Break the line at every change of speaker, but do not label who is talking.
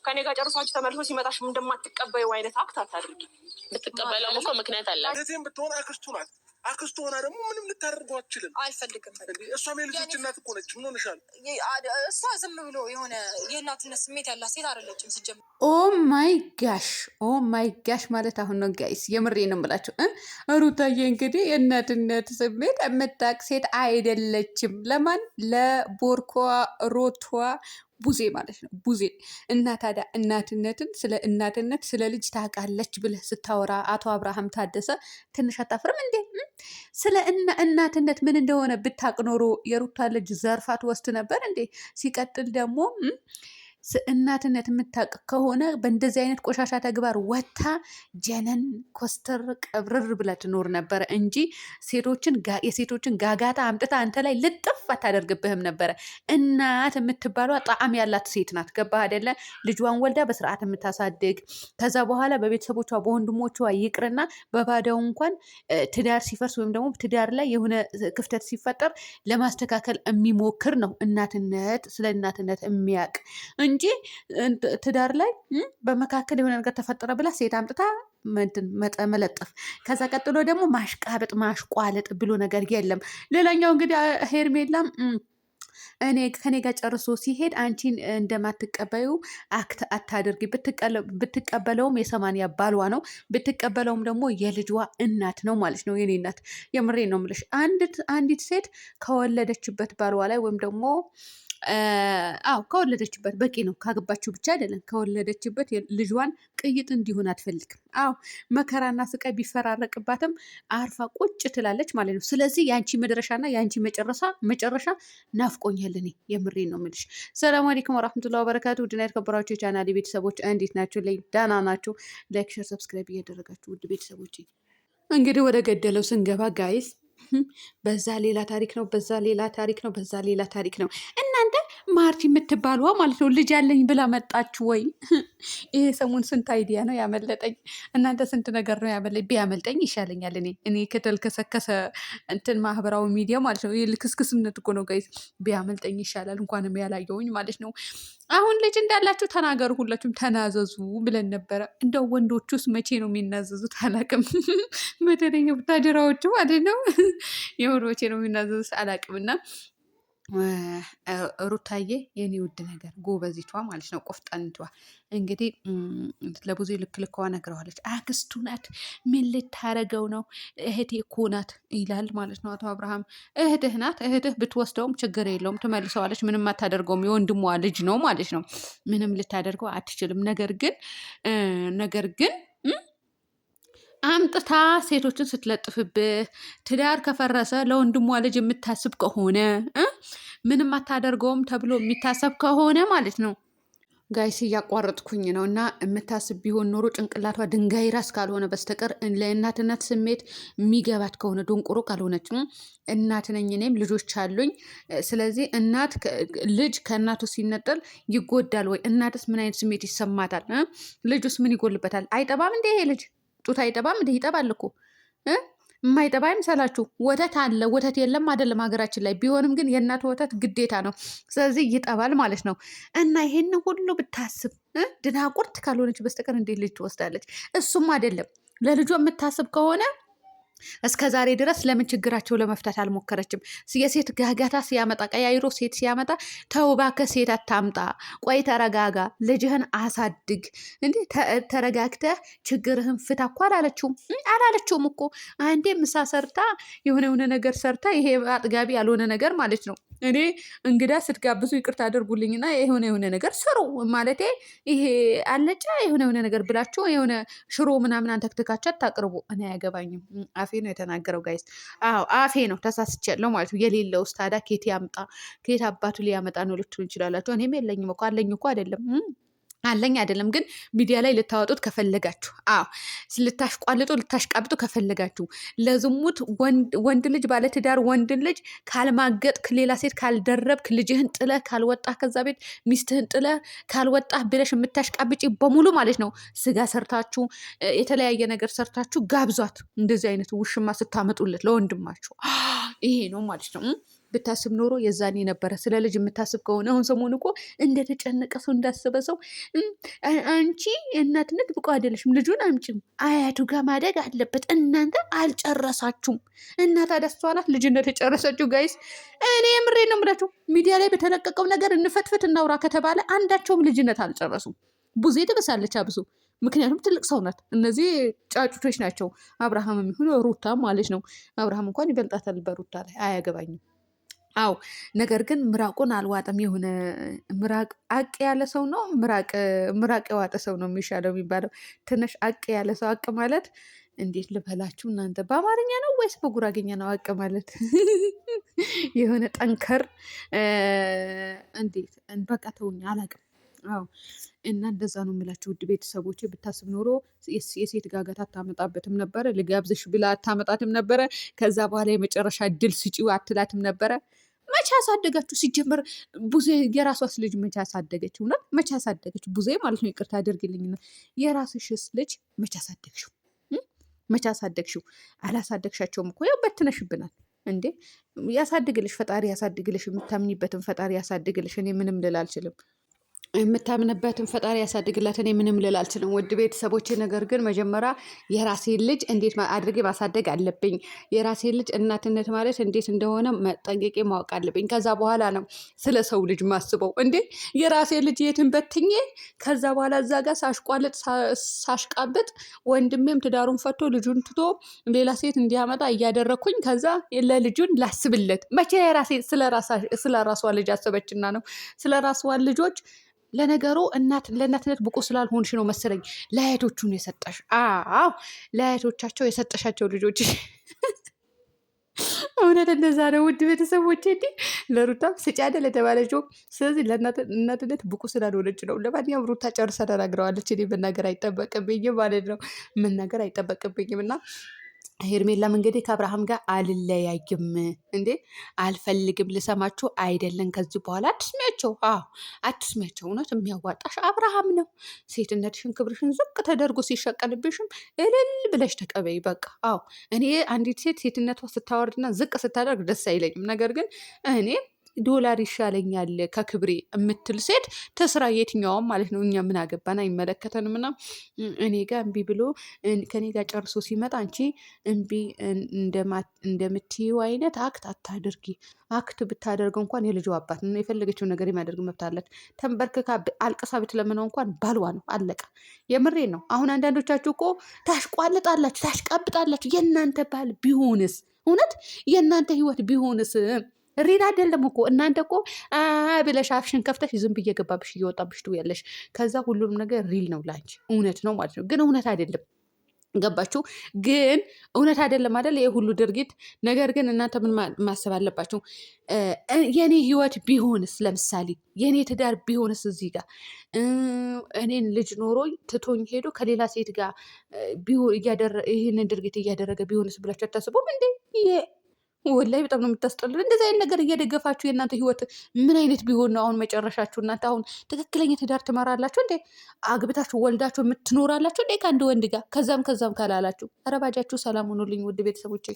ከኔ ጋር ጨርሷችሁ ተመልሶ ሲመጣሽ እንደማትቀበዩ አይነት አክት አታድርጊ። ብትቀበለው እኮ ምክንያት አለ።
እህቴም ብትሆን አክስቱ ናት። አክስቱ ሆና ደግሞ ምንም ልታደርገው አትችልም።
አልፈልግም።
እሷም የልጆች እናት እኮ ነች። ምን ሆነሻል?
እሷ ዝም ብሎ የሆነ የእናትነት ስሜት ያላት ሴት አይደለችም ሲጀምር።
ኦ ማይ ጋሽ ኦ ማይ ጋሽ ማለት አሁን ነው ጋይስ፣ የምሬ ነው የምላቸው። ሩታዬ እንግዲህ የእናትነት ስሜት የምታውቅ ሴት አይደለችም። ለማን? ለቦርኳ ሮቷ ቡዜ ማለት ነው። ቡዜ እና ታዲያ እናትነትን ስለ እናትነት ስለ ልጅ ታውቃለች ብለህ ስታወራ አቶ አብርሃም ታደሰ ትንሽ አታፍርም እንዴ? ስለ እናትነት ምን እንደሆነ ብታቅ ኖሮ የሩታ ልጅ ዘርፋት ወስድ ነበር እንዴ? ሲቀጥል ደግሞ እናትነት የምታውቅ ከሆነ በእንደዚህ አይነት ቆሻሻ ተግባር ወታ ጀነን ኮስተር ቀብርር ብላ ትኖር ነበረ እንጂ የሴቶችን ጋጋታ አምጥታ አንተ ላይ ልጥፍ አታደርግብህም ነበረ። እናት የምትባሏ ጣዕም ያላት ሴት ናት። ገባህ አይደለ? ልጇን ወልዳ በስርዓት የምታሳድግ ከዛ በኋላ በቤተሰቦቿ በወንድሞቿ ይቅርና በባዳው እንኳን ትዳር ሲፈርስ ወይም ደግሞ ትዳር ላይ የሆነ ክፍተት ሲፈጠር ለማስተካከል የሚሞክር ነው እናትነት። ስለ እናትነት የሚያውቅ እንጂ ትዳር ላይ በመካከል የሆነ ነገር ተፈጠረ ብላ ሴት አምጥታ መለጠፍ፣ ከዛ ቀጥሎ ደግሞ ማሽቃበጥ ማሽቋለጥ ብሎ ነገር የለም። ሌላኛው እንግዲህ ሄርሜላም ከኔ ጋር ጨርሶ ሲሄድ አንቺን እንደማትቀበዩ አክት አታድርጊ። ብትቀበለውም የ80 ባሏ ነው፣ ብትቀበለውም ደግሞ የልጇ እናት ነው ማለት ነው። የኔ እናት የምሬ ነው የምልሽ። አንዲት ሴት ከወለደችበት ባሏ ላይ ወይም ደግሞ ከወለደችበት በቂ ነው። ካገባችው ብቻ አይደለም፣ ከወለደችበት ልጇን ቅይጥ እንዲሆን አትፈልግም። መከራና ስቃይ ቢፈራረቅባትም አርፋ ቁጭ ትላለች ማለት ነው። ስለዚህ የአንቺ መድረሻና የአንቺ መጨረሻ ናፍቆኛል። እኔ የምሬን ነው የምልሽ። ሰላም አለይኩም ወራህመቱላሂ ወበረካቱ። ውድና የተከበራችሁ የቻናሌ ቤተሰቦች እንዴት ናችሁ? ደህና ናችሁ? ላይክ፣ ሼር፣ ሰብስክራይብ እያደረጋችሁ ውድ ቤተሰቦች እንግዲህ ወደ ገደለው ስንገባ ጋይስ በዛ ሌላ ታሪክ ነው፣ በዛ ሌላ ታሪክ ነው፣ በዛ ሌላ ታሪክ ነው። እናንተ ማርቲ የምትባልዋ ማለት ነው ልጅ አለኝ ብላ መጣችሁ ወይ? ይሄ ሰሞን ስንት አይዲያ ነው ያመለጠኝ። እናንተ ስንት ነገር ነው ያመለጠኝ። ቢያመልጠኝ ይሻለኛል። እኔ ከተልከሰከሰ እንትን ማህበራዊ ሚዲያ ማለት ነው። ይህ ልክስክስነት እኮ ነው ጋይስ። ቢያመልጠኝ ይሻላል፣ እንኳንም ያላየውኝ ማለት ነው። አሁን ልጅ እንዳላችሁ ተናገሩ፣ ሁላችሁም ተናዘዙ ብለን ነበረ። እንደው ወንዶቹስ መቼ ነው የሚናዘዙት? አላቅም። በተለይ ወታደራዎቹ ማለት ነው የምር መቼ ነው የሚናዘዙት አላቅምና ሩታዬ የኔ ውድ ነገር ጎበዚቷ ማለት ነው፣ ቆፍጠንቷ እንግዲህ ለብዙ ልክልከዋ ነግረዋለች። አክስቱ ናት፣ ምን ልታረገው ነው? እህቴ እኮ ናት ይላል ማለት ነው አቶ አብርሃም። እህትህ ናት፣ እህትህ ብትወስደውም ችግር የለውም ትመልሰዋለች። ምንም አታደርገውም፣ የወንድሟ ልጅ ነው ማለት ነው። ምንም ልታደርገው አትችልም። ነገር ግን አምጥታ ሴቶችን ስትለጥፍብህ ትዳር ከፈረሰ ለወንድሟ ልጅ የምታስብ ከሆነ ምንም አታደርገውም ተብሎ የሚታሰብ ከሆነ ማለት ነው ጋይስ እያቋረጥኩኝ ነው። እና የምታስብ ቢሆን ኖሮ ጭንቅላቷ ድንጋይ ራስ ካልሆነ በስተቀር ለእናትነት ስሜት የሚገባት ከሆነ ዶንቆሮ ካልሆነች፣ እናት ነኝ እኔም ልጆች አሉኝ። ስለዚህ ልጅ ከእናቱ ሲነጠል ይጎዳል ወይ? እናትስ ምን አይነት ስሜት ይሰማታል? ልጁስ ምን ይጎልበታል? አይጠባም እንደ ይሄ ልጅ ጡት አይጠባም እንደ ይጠባል እኮ የማይጠባ አይምሰላችሁ። ወተት አለ፣ ወተት የለም አይደለም ሀገራችን ላይ። ቢሆንም ግን የእናት ወተት ግዴታ ነው። ስለዚህ ይጠባል ማለት ነው። እና ይሄን ሁሉ ብታስብ ድናቁርት ካልሆነች በስተቀር እንዴት ልጅ ትወስዳለች? እሱም አይደለም ለልጇ የምታስብ ከሆነ እስከ ዛሬ ድረስ ለምን ችግራቸው ለመፍታት አልሞከረችም? የሴት ጋጋታ ሲያመጣ ቀያይሮ ሴት ሲያመጣ ተው እባክህ ሴት አታምጣ፣ ቆይ ተረጋጋ፣ ልጅህን አሳድግ፣ እንዴ ተረጋግተህ ችግርህን ፍታ እኮ አላለችውም እኮ። አንዴ ምሳ ሰርታ የሆነ ነገር ሰርታ ይሄ አጥጋቢ ያልሆነ ነገር ማለት ነው። እኔ እንግዳ ስትጋብዙ ይቅርታ አድርጉልኝና የሆነ ነገር ስሩ ማለቴ ይሄ አለጫ የሆነ ነገር ብላችሁ የሆነ ሽሮ ምናምን አንተክትካችሁ አታቅርቡ። እኔ አያገባኝም። አፌ ነው የተናገረው ጋይስ። አፌ ነው ተሳስቻለሁ ማለት ነው። የሌለው ውስጥ ታዲያ ኬት አባቱ ሊያመጣ ነው ልትሉ እንችላላችሁ። እኔም የለኝም እኮ አለኝ እኮ አለኝ አይደለም ግን ሚዲያ ላይ ልታወጡት ከፈለጋችሁ፣ ልታሽቋልጡ ልታሽቃብጡ ከፈለጋችሁ፣ ለዝሙት ወንድ ልጅ ባለትዳር ወንድ ልጅ ካልማገጥክ፣ ሌላ ሴት ካልደረብክ፣ ልጅህን ጥለህ ካልወጣህ፣ ከዛ ቤት ሚስትህን ጥለህ ካልወጣህ ብለሽ የምታሽቃብጪ በሙሉ ማለት ነው ስጋ ሰርታችሁ የተለያየ ነገር ሰርታችሁ ጋብዟት። እንደዚህ አይነት ውሽማ ስታመጡለት ለወንድማችሁ ይሄ ነው ማለት ነው። ብታስብ ኖሮ የዛኔ ነበረ ስለ ልጅ የምታስብ ከሆነ። አሁን ሰሞኑ እኮ እንደተጨነቀ ሰው እንዳሰበ ሰው አንቺ የእናትነት ብቁ አይደለሽም፣ ልጁን አምጪም አያቱ ጋር ማደግ አለበት። እናንተ አልጨረሳችሁም። እና ታዲያ እሷ ናት ልጅነት የጨረሰችው። ጋይስ እኔ የምሬ ነው የምላቸው። ሚዲያ ላይ በተለቀቀው ነገር እንፈትፍት እናውራ ከተባለ አንዳቸውም ልጅነት አልጨረሱም። ቡዜ ትበሳለች አብሶ፣ ምክንያቱም ትልቅ ሰው ናት። እነዚህ ጫጩቶች ናቸው። አብርሃም የሚሆን ሩታ ማለት ነው። አብርሃም እንኳን ይበልጣታል በሩታ ላይ፣ አያገባኝም። አው ነገር ግን ምራቁን አልዋጠም። የሆነ ምራቅ አቅ ያለ ሰው ነው ምራቅ የዋጠ ሰው ነው የሚሻለው የሚባለው። ትንሽ አቅ ያለ ሰው። አቅ ማለት እንዴት ልበላችሁ እናንተ፣ በአማርኛ ነው ወይስ በጉራጌኛ ነው አቅ ማለት? የሆነ ጠንከር እንዴት በቃ ተውኝ፣ አላቅም። አዎ እና እንደዛ ነው የምላቸው ውድ ቤተሰቦች። ብታስብ ኖሮ የሴት ጋጋት አታመጣበትም ነበረ። ልጋብዝሽ ብላ አታመጣትም ነበረ። ከዛ በኋላ የመጨረሻ እድል ስጪው አትላትም ነበረ። መቼ አሳደጋችሁ? ሲጀመር ቡዜ የራሷስ ልጅ መቼ አሳደገች? እውነት መቼ አሳደገች? ቡዜ ማለት ነው። ይቅርታ አድርግልኝና የራስሽስ ልጅ መቼ አሳደግሽው? መቼ አሳደግሽው? አላሳደግሻቸውም እኮ ያው በትነሽብናል እንዴ። ያሳድግልሽ ፈጣሪ ያሳድግልሽ። የምታምኒበትን ፈጣሪ ያሳድግልሽ። እኔ ምንም ልል አልችልም። የምታምንበትን ፈጣሪ ያሳድግላት። እኔ ምንም ልል አልችልም ውድ ቤተሰቦቼ። ነገር ግን መጀመሪያ የራሴን ልጅ እንዴት አድርጌ ማሳደግ አለብኝ፣ የራሴን ልጅ እናትነት ማለት እንዴት እንደሆነ መጠንቀቄ ማወቅ አለብኝ። ከዛ በኋላ ነው ስለ ሰው ልጅ ማስበው። እንዴ የራሴን ልጅ የትን በትኜ ከዛ በኋላ እዛ ጋር ሳሽቋልጥ ሳሽቃብጥ፣ ወንድሜም ትዳሩን ፈቶ ልጁን ትቶ ሌላ ሴት እንዲያመጣ እያደረግኩኝ ከዛ ለልጁን ላስብለት። መቼ የራሴ ስለ ራሷ ልጅ አሰበችና ነው ስለ ራሷ ልጆች። ለነገሩ ለእናትነት ብቁ ስላልሆንሽ ነው መሰለኝ ለአያቶቹን የሰጠሽ። አዎ ለአያቶቻቸው የሰጠሻቸው ልጆች። እውነት እንደዛ ነው ውድ ቤተሰቦቼ። እንዲህ ለሩታም ስጪ አይደል የተባለችው። ስለዚህ ለእናትነት ብቁ ስላልሆነች ነው። ለማንኛውም ሩታ ጨርሳ ተናግረዋለች። እኔ መናገር አይጠበቅብኝም ማለት ነው። መናገር አይጠበቅብኝም እና ሄርሜላም እንግዲህ ከአብርሃም ጋር አልለያይም እንዴ አልፈልግም፣ ልሰማችሁ አይደለም ከዚህ በኋላ አትስሚያቸው። አዎ አትስሚያቸው። እውነት የሚያዋጣሽ አብርሃም ነው። ሴትነትሽን ክብርሽን ዝቅ ተደርጎ ሲሸቀልብሽም እልል ብለሽ ተቀበይ። በቃ አዎ እኔ አንዲት ሴት ሴትነቷ ስታወርድና ዝቅ ስታደርግ ደስ አይለኝም። ነገር ግን እኔ ዶላር ይሻለኛል ከክብሬ የምትል ሴት ተስራ፣ የትኛውም ማለት ነው። እኛ ምን አገባን? አይመለከተንም። እና እኔ ጋር እምቢ ብሎ ከኔ ጋር ጨርሶ ሲመጣ አንቺ እምቢ እንደምትይው አይነት አክት አታድርጊ። አክት ብታደርገው እንኳን የልጁ አባት ነው፣ የፈለገችው ነገር የማደርግ መብት አላት። ተንበርክካ አልቅሳ ብትለምነው እንኳን ባልዋ ነው። አለቀ። የምሬ ነው። አሁን አንዳንዶቻችሁ እኮ ታሽቋልጣላችሁ፣ ታሽቃብጣላችሁ። የእናንተ ባል ቢሆንስ? እውነት የእናንተ ህይወት ቢሆንስ? ሪል አይደለም እኮ እናንተ እኮ ብለሽ አፍሽን ከፍተሽ ዝም ብዬ ገባብሽ እየወጣብሽ ትውያለሽ። ከዛ ሁሉም ነገር ሪል ነው ላንቺ እውነት ነው ማለት ነው። ግን እውነት አይደለም። ገባችሁ? ግን እውነት አይደለም አይደል? ይሄ ሁሉ ድርጊት። ነገር ግን እናንተ ምን ማሰብ አለባችሁ? የኔ ህይወት ቢሆንስ፣ ለምሳሌ የኔ ትዳር ቢሆንስ፣ እዚህ ጋር እኔን ልጅ ኖሮኝ ትቶኝ ሄዶ ከሌላ ሴት ጋር ይህንን ድርጊት እያደረገ ቢሆንስ ብላችሁ አታስቡም እንዴ? ወላይ በጣም ነው የምታስጠሉት። እንደዚህ አይነት ነገር እየደገፋችሁ የእናንተ ህይወት ምን አይነት ቢሆን ነው አሁን መጨረሻችሁ? እናንተ አሁን ትክክለኛ ትዳር ትመራላችሁ እንዴ? አግብታችሁ ወልዳችሁ የምትኖራላችሁ እንዴ ከአንድ ወንድ ጋር? ከዛም ካላላችሁ አረባጃችሁ። ሰላም ሆኖልኝ ውድ ቤተሰቦቼ።